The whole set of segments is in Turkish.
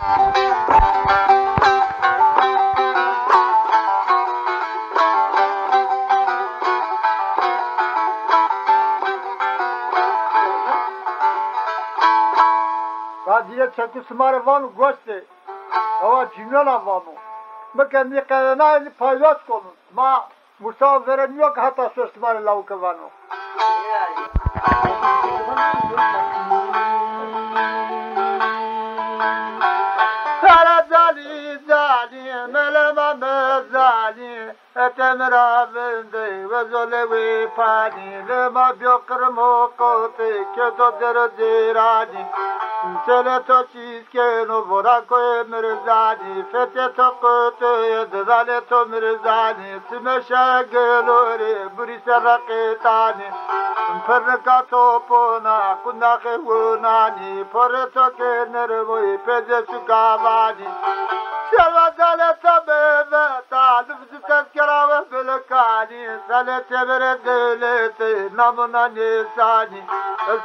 Diye çekti smara vanu goste. Ama cimyola vanu. Bakın ne kadar paylaş konun. Ma Musa veremiyor ki hatta söz smara lavuk vanu. Sara zali zali melema mezali etemra vende ve zole ve pani lema biokrmo kote keto derazirani. Sele to çizke no vora koy mirzani fete to kote dale to mirzani simeşa gelore buri seraketani perka to pona kunna khunani pore to ke nervoy peze sukavani Sela dale tabebe talif tezkera ve belkani sele tebere delete namuna nisani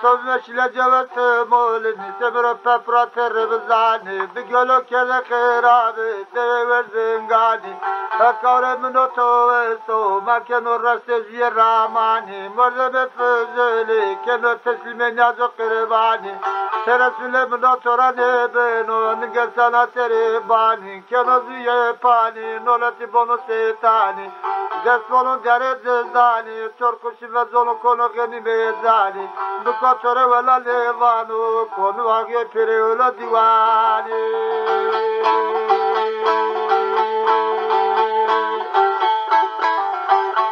Sözleş ile cevet molini semre pepra terebzani bigolo kele khirabi dever zingani akare minoto eso makeno rastezi ramani morbe fezeli keno teslime nazo qiribani teresule minoto rane beno ngesana terebani keno ziye pani nolati bono setani Desmonu dere zani Turkuş ve zonu konu geni mezani Dukatore ve la levanu Konu agye pire ola divani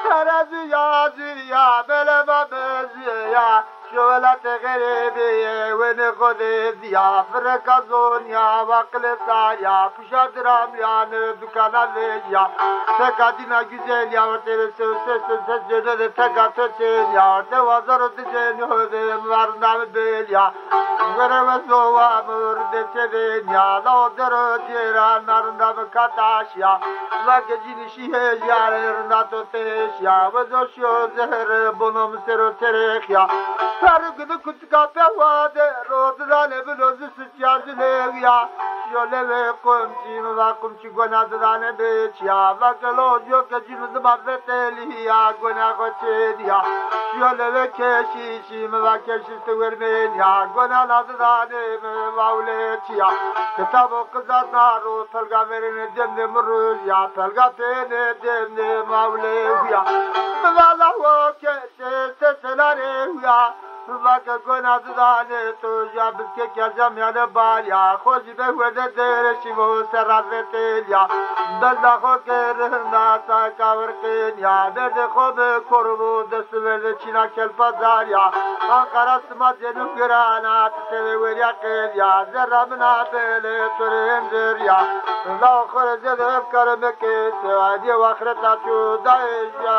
Terazi ya ziya beleva beziya Şöyle tegeribiye ve ne kodev ya Frekazon ya vaklesa ya Puşadiram ya ne dükana ve ya Tekadina güzel ya ortaya ses cönede tekatöçen ya Devazar ötecen ödem varna bel ya Vereve zova murde çeven ya La odero ciran narında mı kataş ya La gecini şihe yarırında toteş ya Ve zoşyo zehre bunum sero terek ya Sarıgını kutka pevade Rodrane bilozu sıçyacılev ya Şöyle ve kumçim ve kumçi gönadırane beç ya Vakelo yok eciniz mahveteli ya Gönah koçed ya Şöyle ve keşişim ve keşişti vermeyin ya Gönahladırane mi vavleç ya Kitabı kızarnaru Pelga verini demli mürüz ya Pelga peni demli mavlev ya Valahu keşişti selarev ya Vaka konadı dane to ya biske kerjam ya bar ya khoji be wede dere shivo seravetel ya dalda kho kerna ta kavr ken ya derde kho be korvu desverde çina kel pazar ya ankara sma jenu grana teve verya kel ya zeramna bele turendir ya la khore zede karme ke sadi akhirata chu dai ya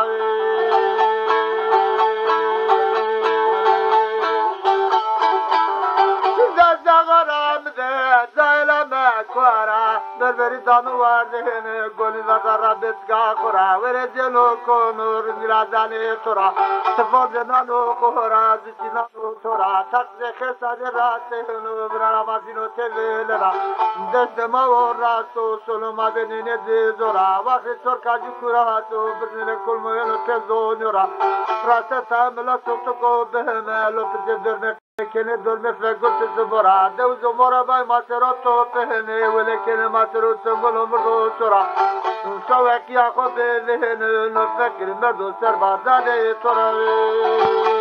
Berberi tanı vardığını Gönüzada rabbetga kura Vereceğino konur Nirazane tura Sıfazına no kura Zicina no tura Takze kesade rasehunu Vranamazino tevelera Desdema orra So soluma benine zora Vakri sorkacı kura So birnile kulmoyunu tezonyora Rasa samela soktuko beheme Lopite dörnek Kene dolme fegoti zbora Devzo mora bay maseroto pehne Vele kene maseroto ngolo murdo sora Şavek ya kho belehne No fekir merdo serbazade torave